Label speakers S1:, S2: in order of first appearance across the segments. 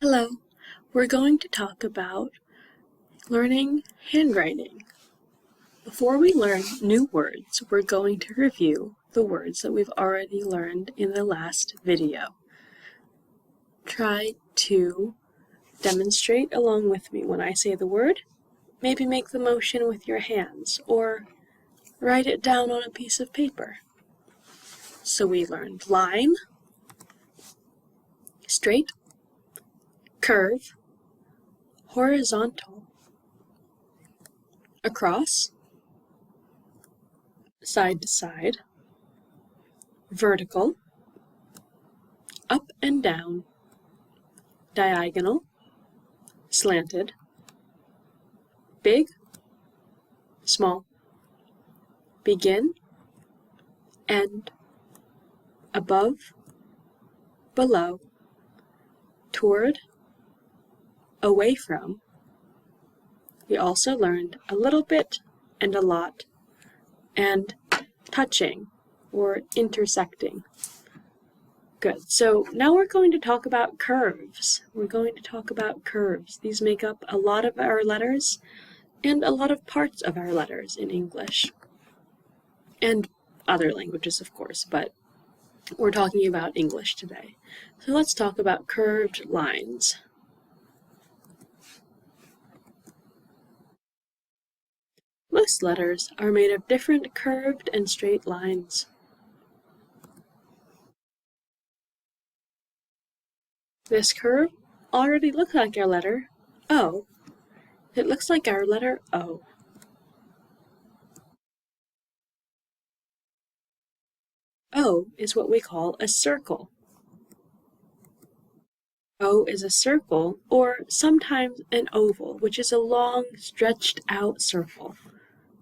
S1: Hello, we're going to talk about learning handwriting. Before we learn new words, we're going to review the words that we've already learned in the last video. Try to demonstrate along with me when I say the word. Maybe make the motion with your hands or write it down on a piece of paper. So we learned line, straight, curve, horizontal, across, side to side, vertical, up and down, diagonal, slanted, big, small, begin, end, above, below, toward, away from. We also learned a little bit and a lot, and touching or intersecting. Good. So now we're going to talk about curves. These make up a lot of our letters and a lot of parts of our letters in English. And other languages, of course, but we're talking about English today. So let's talk about curved lines. Most letters are made of different curved and straight lines. This curve already looks like our letter O. It looks like our letter O. O is what we call a circle. O is a circle, or sometimes an oval, which is a long, stretched out circle.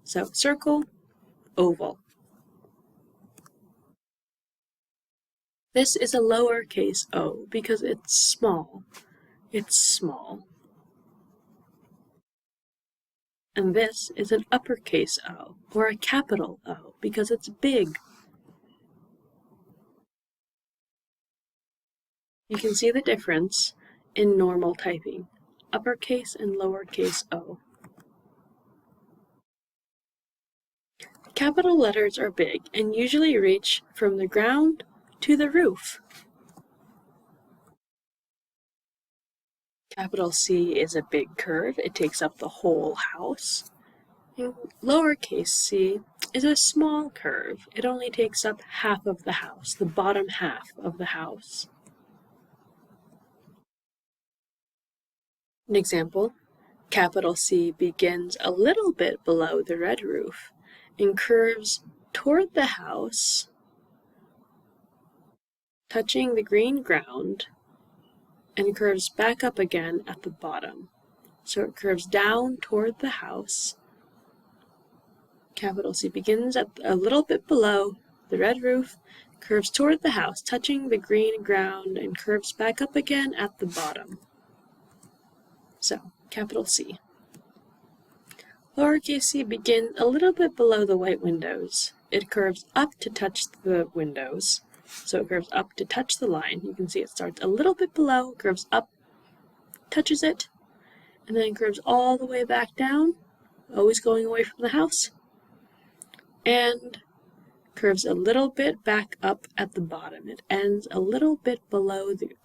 S1: So circle, oval. This is a lowercase o because it's small. And this is an uppercase O, or a capital O, because it's big. You can see the difference in normal typing, uppercase and lowercase o. Capital letters are big and usually reach from the ground to the roof. Capital C is a big curve. It takes up the whole house. And lowercase c is a small curve. It only takes up half of the house, the bottom half of the house. An example, capital C begins a little bit below the red roof and curves toward the house, touching the green ground, and curves back up again at the bottom. So it curves down toward the house. Capital C begins at a little bit below the red roof, curves toward the house, touching the green ground, and curves back up again at the bottom. So, capital C. Lowercase c begins a little bit below the white windows. It curves up to touch the windows. So it curves up to touch the line. You can see it starts a little bit below, curves up, touches it, and then curves all the way back down, always going away from the house, and curves a little bit back up at the bottom. It ends a little bit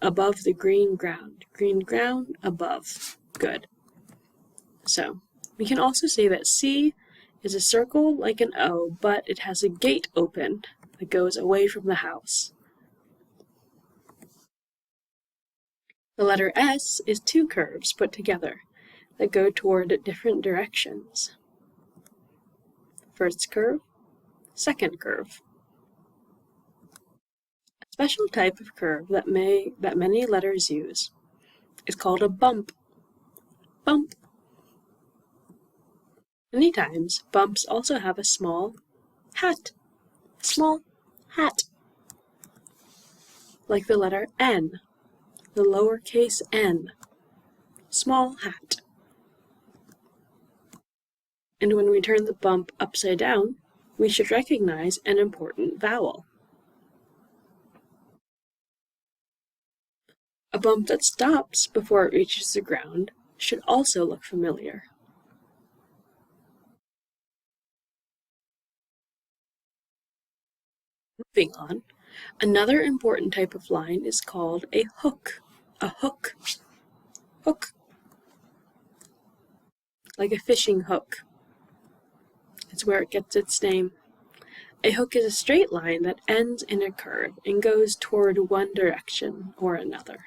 S1: above the green ground. Green ground above. Good. So, we can also say that C is a circle like an O, but it has a gate open that goes away from the house. The letter S is two curves put together that go toward different directions. First curve, second curve. A special type of curve that many letters use is called a bump. Bump. Many times, bumps also have a small hat. Like the letter N, the lowercase n, small hat. And when we turn the bump upside down, we should recognize an important vowel. A bump that stops before it reaches the ground should also look familiar. Moving on, another important type of line is called a hook. A hook. Hook. Like a fishing hook. It's where it gets its name. A hook is a straight line that ends in a curve and goes toward one direction or another.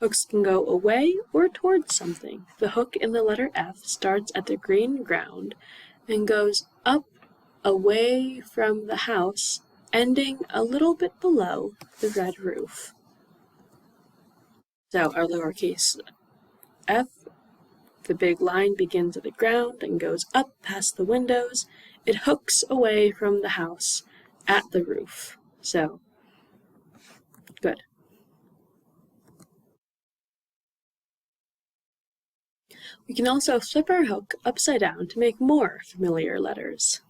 S1: Hooks can go away or towards something. The hook in the letter F starts at the green ground and goes up away from the house, ending a little bit below the red roof. So our lowercase f, the big line begins at the ground and goes up past the windows. It hooks away from the house at the roof. So, good. We can also flip our hook upside down to make more familiar letters.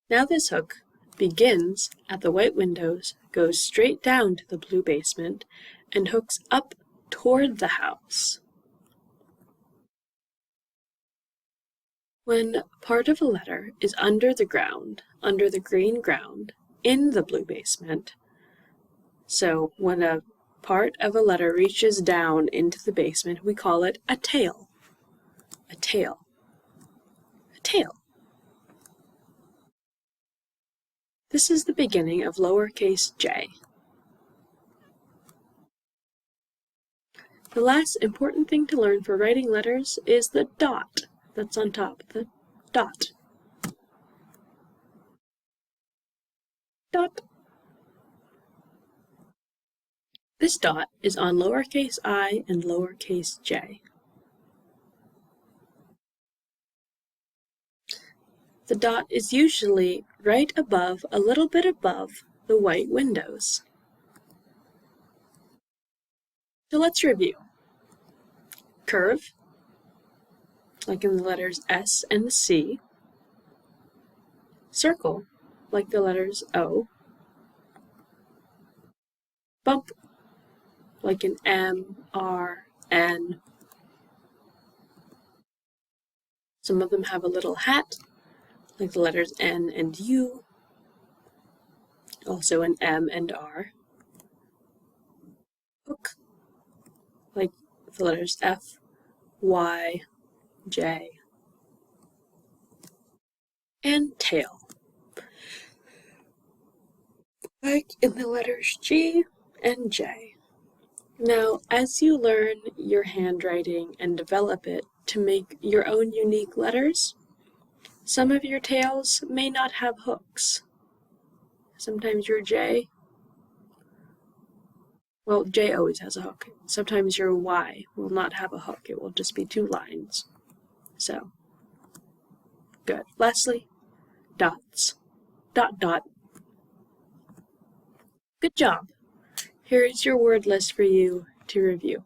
S1: Now this hook begins at the white windows, goes straight down to the blue basement, and hooks up toward the house. When part of a letter is under the ground, under the green ground, in the blue basement, so when a part of a letter reaches down into the basement, we call it a tail. A tail. A tail. This is the beginning of lowercase j. The last important thing to learn for writing letters is the dot that's on top, the dot. Dot. This dot is on lowercase I and lowercase j. The dot is usually right above, a little bit above, the white windows. So let's review. Curve, like in the letters S and C. Circle, like the letters O. Bump, like in M, R, N. Some of them have a little hat, like the letters N and U. Also an M and R. Hook, like the letters F, Y, J. And tail, like in the letters G and J. Now, as you learn your handwriting and develop it to make your own unique letters, some of your tails may not have hooks. Sometimes your J, well, J always has a hook. Sometimes your Y will not have a hook. It will just be two lines. So, good. Lastly, dots. Dot, dot. Good job. Here is your word list for you to review.